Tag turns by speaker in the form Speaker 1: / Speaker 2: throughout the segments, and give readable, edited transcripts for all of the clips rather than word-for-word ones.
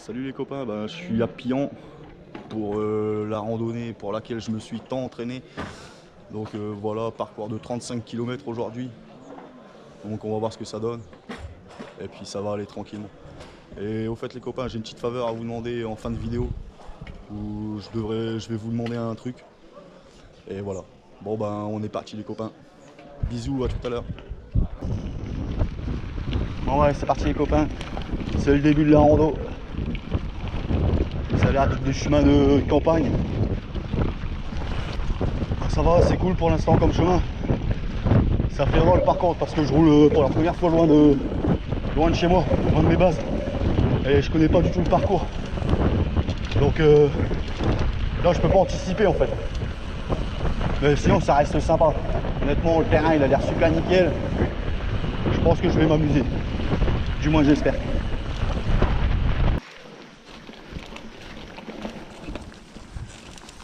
Speaker 1: Salut les copains, je suis à Pillan pour la randonnée pour laquelle je me suis tant entraîné. Donc voilà, parcours de 35 km aujourd'hui. Donc on va voir ce que ça donne. Et puis ça va aller tranquillement. Et au fait les copains, j'ai une petite faveur à vous demander en fin de vidéo. Où je vais vous demander un truc. Et voilà. Bon on est parti les copains. Bisous, à tout à l'heure. Bon ouais, c'est parti les copains. C'est le début de la rando. Ça a l'air d'être des chemins de campagne. Ça va, c'est cool pour l'instant comme chemin. Ça fait drôle par contre parce que je roule pour la première fois loin de chez moi, loin de mes bases. Et je connais pas du tout le parcours. Donc là je peux pas anticiper en fait. Mais sinon ça reste sympa. Honnêtement le terrain il a l'air super nickel. Je pense que je vais m'amuser. Du moins j'espère.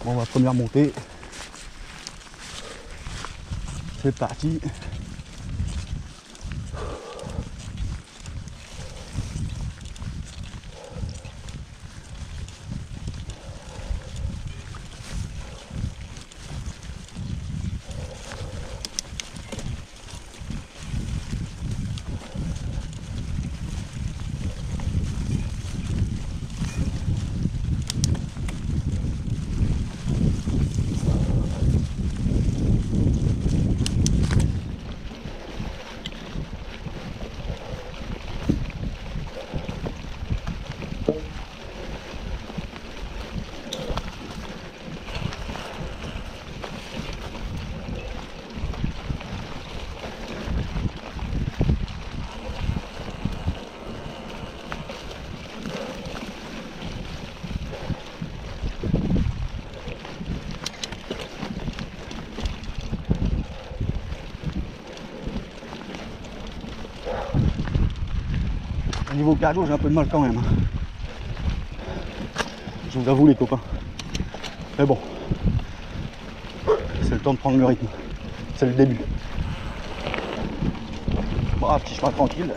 Speaker 1: Bon ma première montée. C'est parti. Niveau cardio, j'ai un peu de mal quand même. Je vous avoue les copains. Mais bon, c'est le temps de prendre le rythme. C'est le début. Bon, petit chemin tranquille.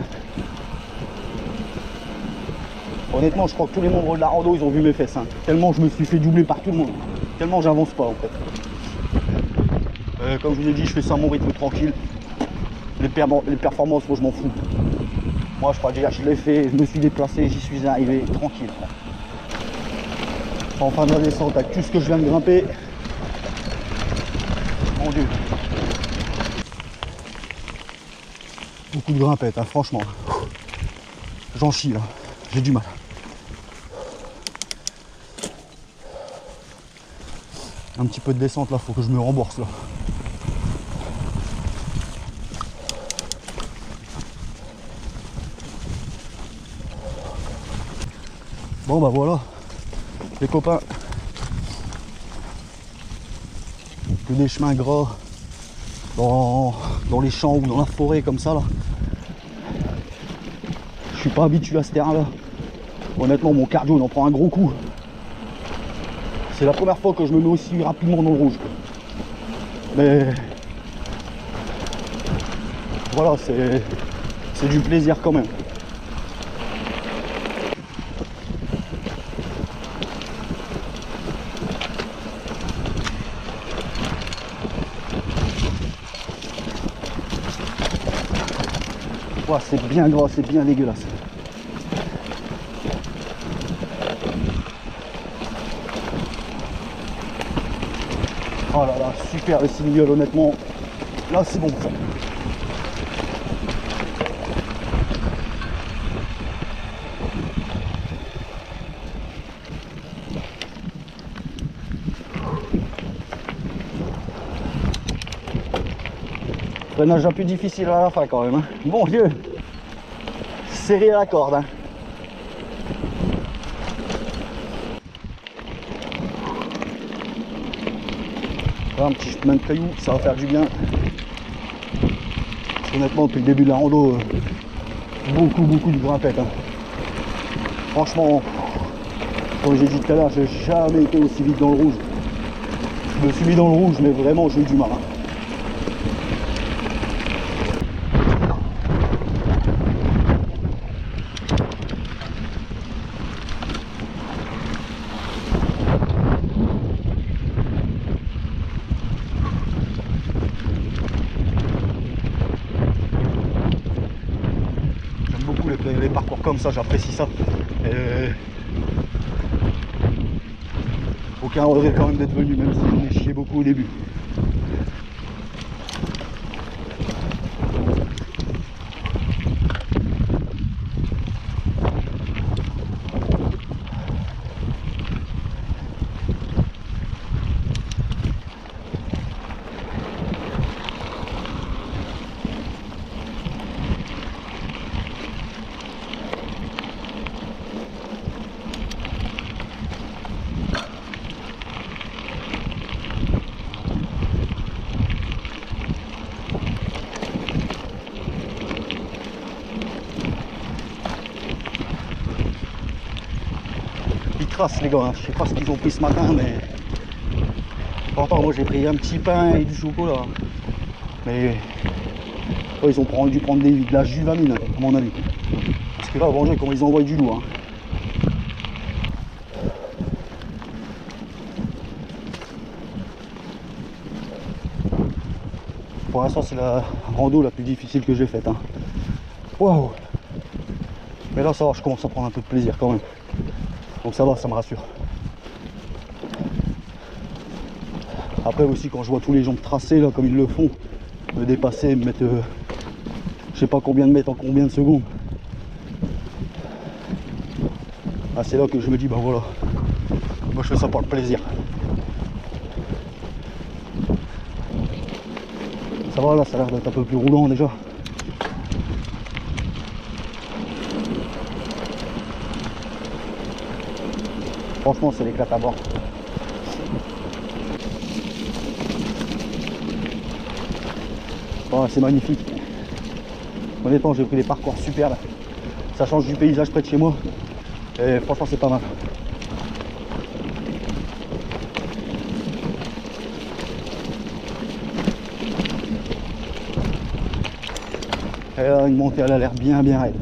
Speaker 1: Honnêtement, je crois que tous les membres de la rando, ils ont vu mes fesses. Tellement je me suis fait doubler par tout le monde. Tellement j'avance pas en fait. Comme je vous ai dit, je fais ça à mon rythme tranquille. Les performances, moi je m'en fous. Moi je crois déjà je l'ai fait, je me suis déplacé, j'y suis arrivé tranquille. En fin de la descente avec tout ce que je viens de grimper. Mon dieu. Beaucoup de grimpettes, franchement. J'en chie là, j'ai du mal. Un petit peu de descente là, faut que je me rembourse là. Bon voilà, les copains, que des chemins gras dans les champs ou dans la forêt comme ça là. Je suis pas habitué à ce terrain là. Honnêtement mon cardio il en prend un gros coup. C'est la première fois que je me mets aussi rapidement dans le rouge. Mais voilà, c'est du plaisir quand même. Wow, c'est bien gras, c'est bien dégueulasse. Oh là là, super le single honnêtement. Là c'est bon. Freinage un peu difficile à la fin quand même. Mon Dieu. Serré à la corde. Voilà, un petit chemin de cailloux, ça va faire du bien. Honnêtement, depuis le début de la rando, beaucoup de grimpettes. Franchement, comme j'ai dit tout à l'heure, j'ai jamais été aussi vite dans le rouge. Je me suis mis dans le rouge, mais vraiment j'ai eu du mal.
Speaker 2: comme ça, j'apprécie ça. Aucun regret quand même d'être venu, même si on est chié beaucoup au début. Les gars, hein. Je sais pas ce qu'ils ont pris ce matin, mais pourtant moi j'ai pris un petit pain et du chocolat, mais ils ont dû prendre de la juvamine à mon avis, parce que là manger comme ils envoient du lourd, hein. Pour l'instant c'est la rando la plus difficile que j'ai faite, hein. Waouh. Mais là ça va, je commence à prendre un peu de plaisir quand même. Donc ça va, ça me rassure. Après aussi quand je vois tous les gens tracer là comme ils le font, me dépasser, me mettre je sais pas combien de mètres en combien de secondes. Ah, c'est là que je me dis bah voilà, moi je fais ça pour le plaisir. Ça va là, ça a l'air d'être un peu plus roulant déjà. Franchement c'est l'éclat à bord. Oh, c'est magnifique. Honnêtement j'ai pris des parcours superbes. Ça change du paysage près de chez moi. Et franchement c'est pas mal. Et là une montée elle a l'air bien raide.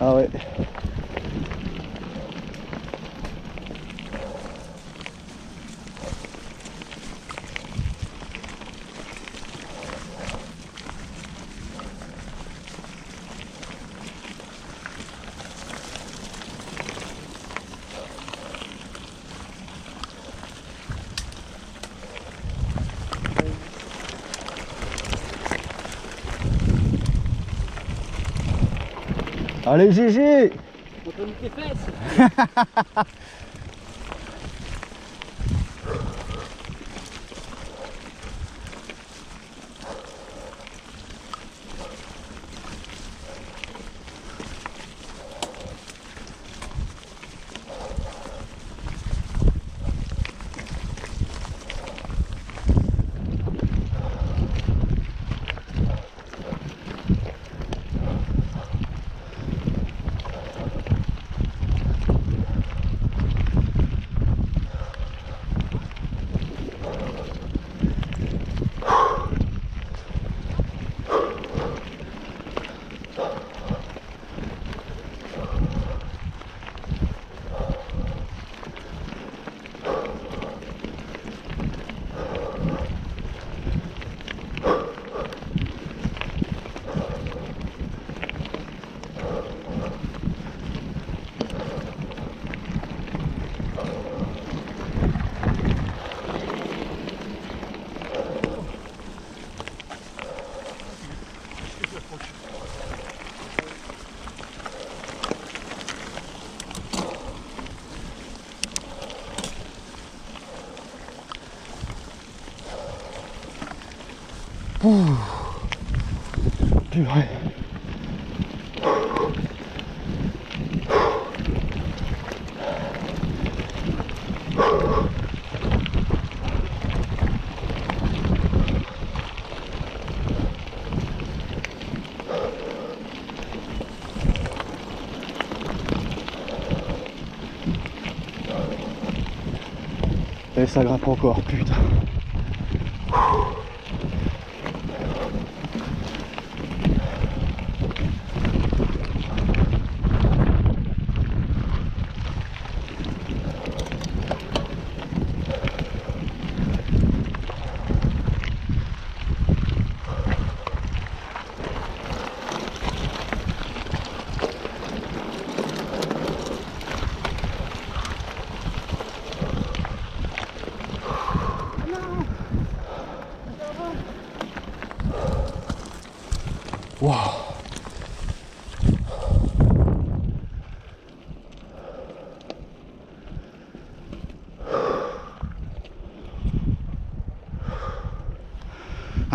Speaker 2: Ah ouais. Allez GG.
Speaker 3: On peut mettre tes fesses.
Speaker 2: Purée. Et ça grimpe encore, putain.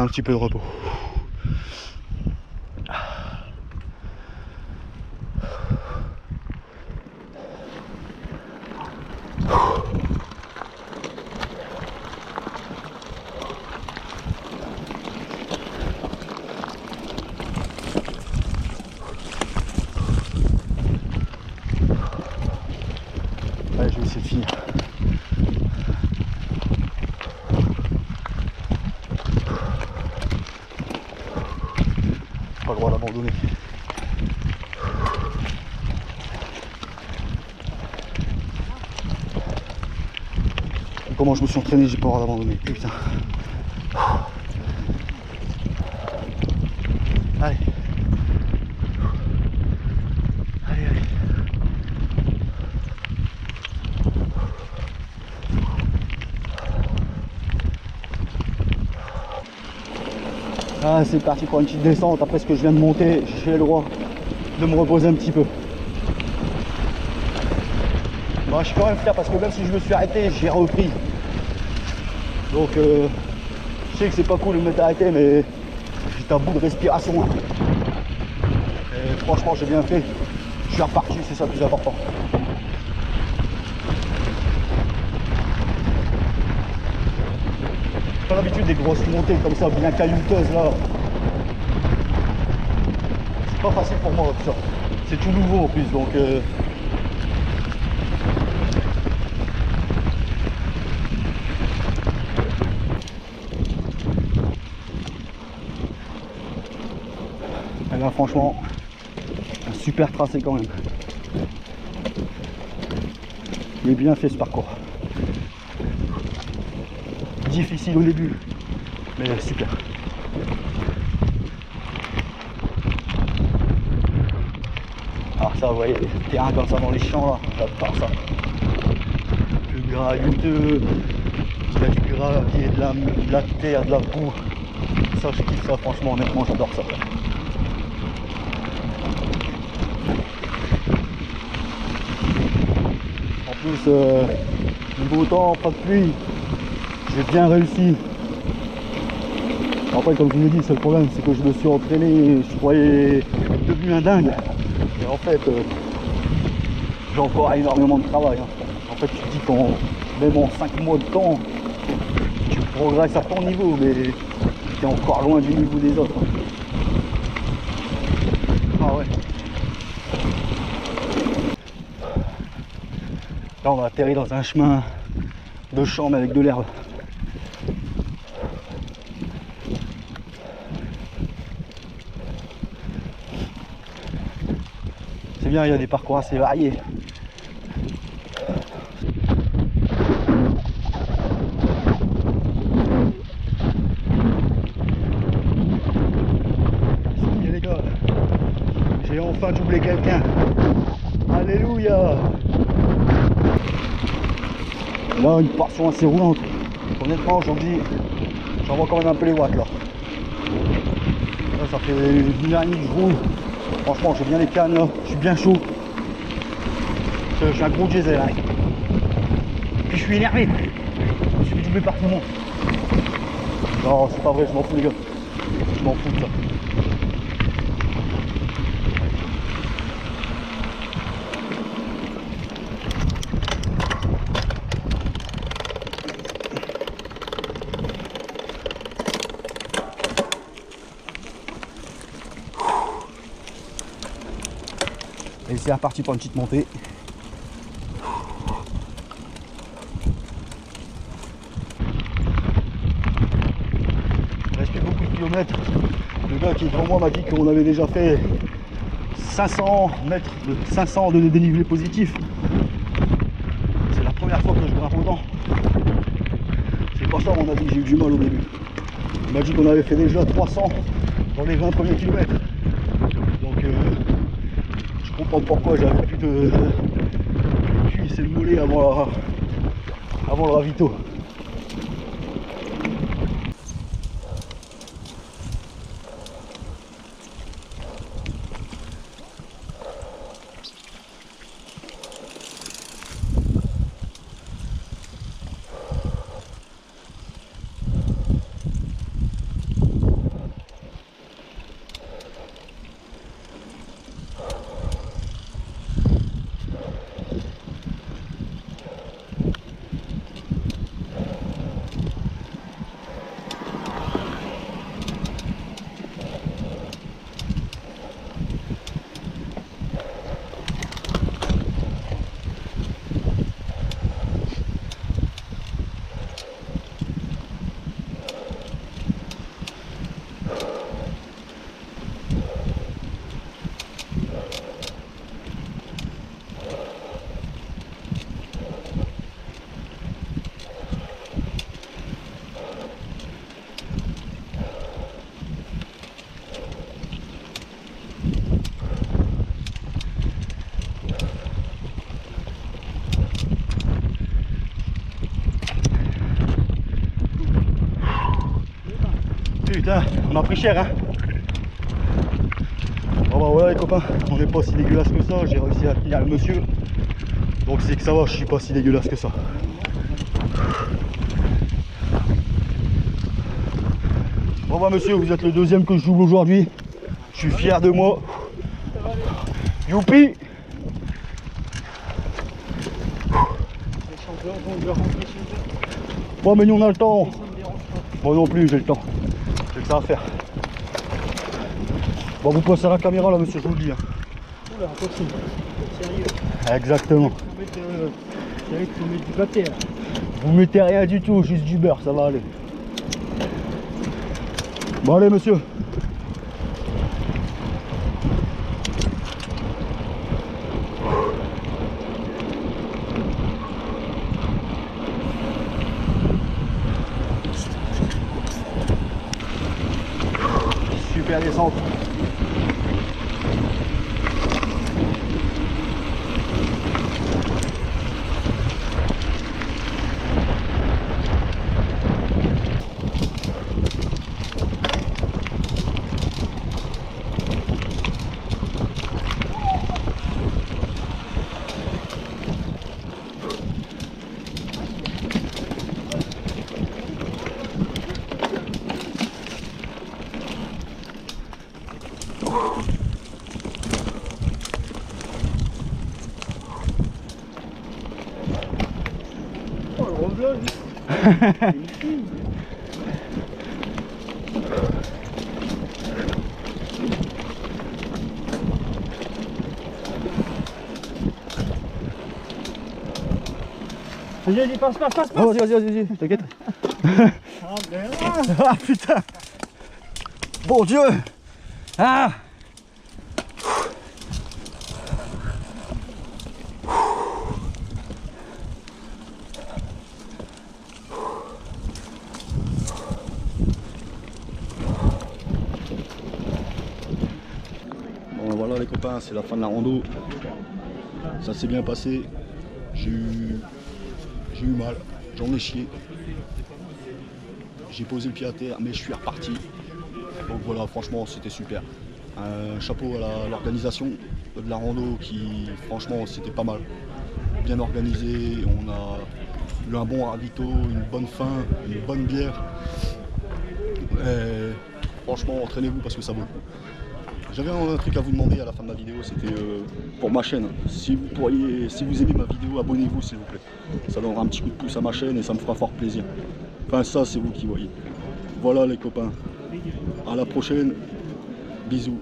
Speaker 2: Un petit peu de repos. Allez, je vais essayer de finir. Pas le droit d'abandonner. Comment je me suis entraîné, j'ai pas le droit d'abandonner. Putain. Allez. Allez, allez. Ah, c'est parti pour une petite descente. Après ce que je viens de monter, j'ai le droit de me reposer un petit peu. Bon, je suis quand même fier parce que même si je me suis arrêté, j'ai repris. Donc je sais que c'est pas cool de me mettre arrêté, mais j'étais à bout de respiration. Et franchement, j'ai bien fait. Je suis reparti, c'est ça le plus important. J'ai pas l'habitude des grosses montées comme ça, bien caillouteuses là. C'est pas facile pour moi tout ça. C'est tout nouveau en plus, donc et là franchement, un super tracé quand même. Il est bien fait ce parcours. Difficile au début, mais super. Alors ça, vous voyez, les terrains comme ça dans les champs là, j'adore ça. Le gravier, il y a du gravier, de la terre, de la boue. Ça, je kiffe ça, franchement, honnêtement, j'adore ça. En plus, le beau temps, pas de pluie, j'ai bien réussi. Après, comme je vous l'ai dit, c'est le problème, c'est que je me suis entraîné, je croyais être devenu un dingue. Et en fait, j'ai encore énormément de travail. Hein. En fait, tu te dis qu'en même en 5 mois de temps, tu progresses à ton niveau, mais tu es encore loin du niveau des autres. Hein. Ah ouais. Là, on a atterri dans un chemin de champs, mais avec de l'herbe. C'est bien, il y a des parcours assez variés. Si les gars, j'ai enfin doublé quelqu'un. Alléluia. Là, une portion assez roulante. Honnêtement, aujourd'hui, j'en vois quand même un peu les watts là. Là, ça fait une heure et demie que je roule. Franchement, j'ai bien les cannes là, je suis bien chaud. Je suis un gros diesel là. Puis je suis énervé. Je suis doublé par tout le monde. Non, c'est pas vrai, je m'en fous les gars. Je m'en fous de ça. Et c'est reparti pour une petite montée. Il reste plus beaucoup de kilomètres. Le gars qui est devant moi m'a dit qu'on avait déjà fait 500 mètres, 500 de dénivelé positif. C'est la première fois que je grimpe autant. C'est pour ça à mon avis que j'ai eu du mal au début. Il m'a dit qu'on avait fait déjà 300 dans les 20 premiers kilomètres. Donc je comprends pourquoi j'avais plus de cuisse et le mollet avant le ravito. putain, on a pris cher hein. Bon bah voilà les copains, on n'est pas si dégueulasse que ça, j'ai réussi à tenir le monsieur. Donc c'est que ça va, je suis pas si dégueulasse que ça. Bon bah monsieur, vous êtes le deuxième que je double aujourd'hui. Je suis fier de moi. Youpi!
Speaker 3: Les champions vont devoir rentrer chez eux.
Speaker 2: Bon mais nous on a le temps.
Speaker 3: Ça me dérange pas.
Speaker 2: Moi non plus j'ai le temps. J'ai que ça à faire. Bon vous passez à la caméra là monsieur, je vous le dis. Hein.
Speaker 3: Oula, attention. Sérieux.
Speaker 2: Exactement.
Speaker 3: Sérieux, faut mettre du papier là.
Speaker 2: Vous mettez rien du tout, juste du beurre, ça va aller. Bon allez monsieur. Super descente.
Speaker 3: Oh, le rebloc. Vas-y, passe.
Speaker 2: Oh, vas-y, t'inquiète.
Speaker 3: Ah, ben,
Speaker 2: Ah putain. Bon Dieu. Ah.
Speaker 1: Bon voilà les copains, c'est la fin de la rando. Ça s'est bien passé. J'ai eu mal, j'en ai chié. J'ai posé le pied à terre, mais je suis reparti. Donc voilà, franchement, c'était super. Un chapeau à l'organisation de la rando qui, franchement, c'était pas mal. Bien organisé, on a eu un bon ravito, une bonne faim, une bonne bière. Et franchement, entraînez-vous parce que ça vaut le coup. J'avais un truc à vous demander à la fin de la vidéo, c'était pour ma chaîne. Si vous aimez ma vidéo, abonnez-vous s'il vous plaît. Ça donnera un petit coup de pouce à ma chaîne et ça me fera fort plaisir. Enfin ça, c'est vous qui voyez. Voilà les copains. À la prochaine. Bisous.